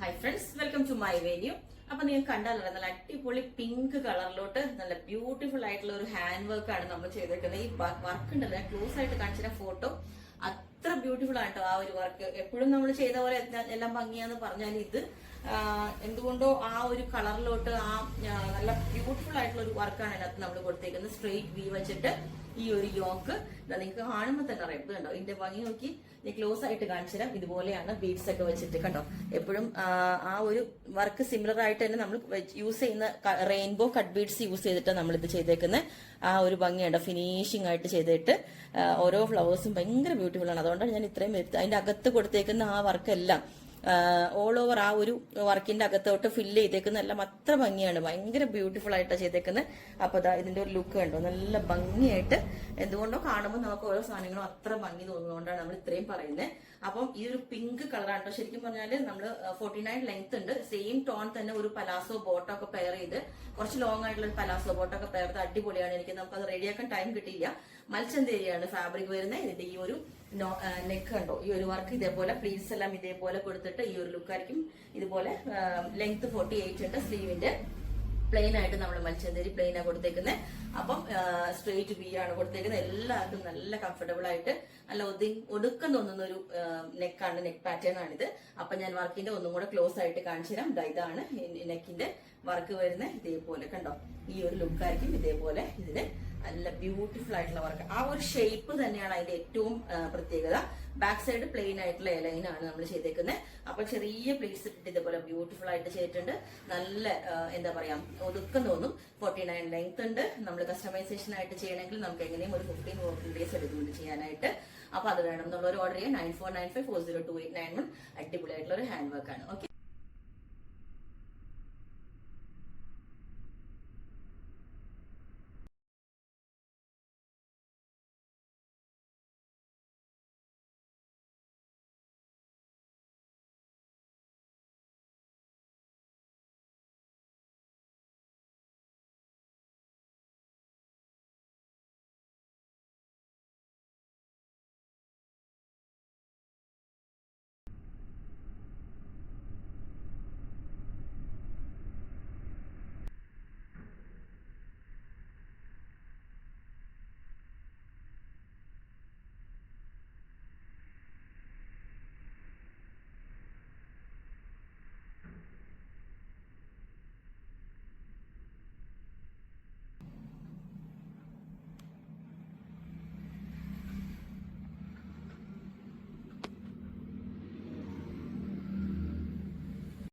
Hi friends, welcome to my venue. അപ്പൊ നിങ്ങൾ കണ്ടാലോ, നല്ല അടിപൊളി പിങ്ക് കളറിലോട്ട് നല്ല ബ്യൂട്ടിഫുൾ ആയിട്ടുള്ള ഒരു ഹാൻഡ് വർക്ക് ആണ് നമ്മൾ ചെയ്തേക്കുന്നത്. ഈ വർക്ക് ഉണ്ടല്ലോ, ക്ലോസ് ആയിട്ട് കാണിച്ച ഫോട്ടോ അത്ര ബ്യൂട്ടിഫുൾ ആണ് കേട്ടോ. ആ ഒരു വർക്ക് എപ്പോഴും നമ്മൾ ചെയ്ത പോലെ എല്ലാം ഭംഗിയാന്ന് പറഞ്ഞാൽ ഇത് എന്തുകൊണ്ടോ ആ ഒരു കളറിലോട്ട് നല്ല ബ്യൂട്ടിഫുൾ ആയിട്ടുള്ള ഒരു വർക്കാണ് അതിനകത്ത് നമ്മൾ കൊടുത്തേക്കുന്നത്. സ്ട്രെയിറ്റ് വി വെച്ചിട്ട് ഈ ഒരു യോക്ക് നിങ്ങൾക്ക് കാണുമ്പോൾ തന്നെ അറിയാം. ഇത് കണ്ടോ, ഇതിന്റെ ഭംഗി നോക്കി ഞാൻ ക്ലോസ് ആയിട്ട് കാണിച്ചു തരാം. ഇതുപോലെയാണ് ബീഡ്സ് ഒക്കെ വെച്ചിട്ട് കണ്ടോ. എപ്പോഴും ആ ഒരു വർക്ക് സിമിലർ ആയിട്ട് തന്നെ നമ്മൾ യൂസ് ചെയ്യുന്ന റെയിൻബോ കട്ട് ബീഡ്സ് യൂസ് ചെയ്തിട്ട് നമ്മൾ ഇത് ചെയ്തേക്കുന്നത്. ആ ഒരു ഭംഗിയുണ്ടോ, ഫിനിഷിംഗ് ആയിട്ട് ചെയ്തിട്ട് ഓരോ ഫ്ലവേഴ്സും ഭയങ്കര ബ്യൂട്ടിഫുൾ ആണ്. അതുകൊണ്ടാണ് ഞാൻ ഇത്രയും അതിന്റെ അകത്ത് കൊടുത്തേക്കുന്ന ആ വർക്കെല്ലാം ഓൾ ഓവർ ആ ഒരു വർക്കിന്റെ അകത്തോട്ട് ഫില്ല് ചെയ്തേക്കുന്ന എല്ലാം അത്ര ഭംഗിയാണ്. ഭയങ്കര ബ്യൂട്ടിഫുൾ ആയിട്ടാണ് ചെയ്തേക്കുന്നത്. അപ്പൊ ഇതിന്റെ ഒരു ലുക്ക് കണ്ടോ, നല്ല ഭംഗിയായിട്ട് എന്തുകൊണ്ടോ കാണുമ്പോൾ നമുക്ക് ഓരോ സാധനങ്ങളും അത്ര ഭംഗി തോന്നുന്നതുകൊണ്ടാണ് നമ്മൾ ഇത്രയും പറയുന്നത്. അപ്പം ഈ ഒരു പിങ്ക് കളറാണ് കേട്ടോ. ശരിക്കും പറഞ്ഞാല് നമ്മള് 49 ലെങ്ത് ഉണ്ട്. സെയിം ടോൺ തന്നെ ഒരു പലാസോ ബോട്ടോ ഒക്കെ പെയർ ചെയ്ത്, കുറച്ച് ലോങ് ആയിട്ടുള്ള ഒരു പലാസോ ബോട്ടോ ഒക്കെ പെയർ ചെയ്ത് അടിപൊളിയാണ്. എനിക്ക് നമുക്കത് റെഡിയാക്കാൻ ടൈം കിട്ടിയില്ല. മൽച്ചന്തേരിയാണ് ഫാബ്രിക് വരുന്നത്. ഇതിന്റെ ഈ ഒരു നെക്ക് കണ്ടോ, ഈ ഒരു വർക്ക് ഇതേപോലെ പ്ലീറ്റ്സ് എല്ലാം ഇതേപോലെ കൊടുത്തിട്ട് ഈ ഒരു ലുക്കായിരിക്കും. ഇതുപോലെ ലെങ്ത് 48 ഉണ്ട്. സ്ലീവിന്റെ പ്ലെയിൻ ആയിട്ട് നമ്മൾ മൽച്ചന്തേരി പ്ലെയിൻ ആണ് കൊടുത്തേക്കുന്നത്. അപ്പം സ്ട്രെയിറ്റ് വി ആണ് കൊടുത്തേക്കുന്നത്. എല്ലാവർക്കും നല്ല കംഫർട്ടബിൾ ആയിട്ട് നല്ല ഒടുക്കം തോന്നുന്ന ഒരു നെക്കാണ്, നെക്ക് പാറ്റേൺ ആണിത്. അപ്പൊ ഞാൻ വർക്കിന്റെ ഒന്നും കൂടെ ക്ലോസ് ആയിട്ട് കാണിച്ചു തരാം. ഇതാണ് നെക്കിന്റെ വർക്ക് വരുന്നത്. ഇതേപോലെ കണ്ടോ, ഈ ഒരു ലുക്കായിരിക്കും. ഇതേപോലെ ഇതിന് നല്ല ബ്യൂട്ടിഫുൾ ആയിട്ടുള്ള വർക്ക്. ആ ഒരു ഷേപ്പ് തന്നെയാണ് അതിന്റെ ഏറ്റവും പ്രത്യേകത. ബാക്ക് സൈഡ് പ്ലെയിൻ ആയിട്ടുള്ള ലൈൻ ആണ് നമ്മൾ ചെയ്തേക്കുന്നത്. അപ്പൊ ചെറിയ പ്ലേസ് ഇട്ടിട്ട് ഇതേപോലെ ബ്യൂട്ടിഫുൾ ആയിട്ട് ചെയ്തിട്ടുണ്ട്. നല്ല എന്താ പറയാ, ഒതുക്കം തോന്നും. 49 ലെങ്ത് ഉണ്ട്. നമ്മൾ കസ്റ്റമൈസേഷൻ ആയിട്ട് ചെയ്യണമെങ്കിൽ നമുക്ക് എങ്ങനെയും ഒരു 15 വർക്കിംഗ് ഡേയ്സ് എടുക്കുന്നുണ്ട് ചെയ്യാനായിട്ട്. അപ്പൊ അത് വേണം എന്നുള്ളവർ ഓർഡർ ചെയ്യാം. 9495402891. അടിപൊളിയായിട്ടുള്ള ഒരു ഹാൻഡ് വർക്ക് ആണ്. ഓക്കെ.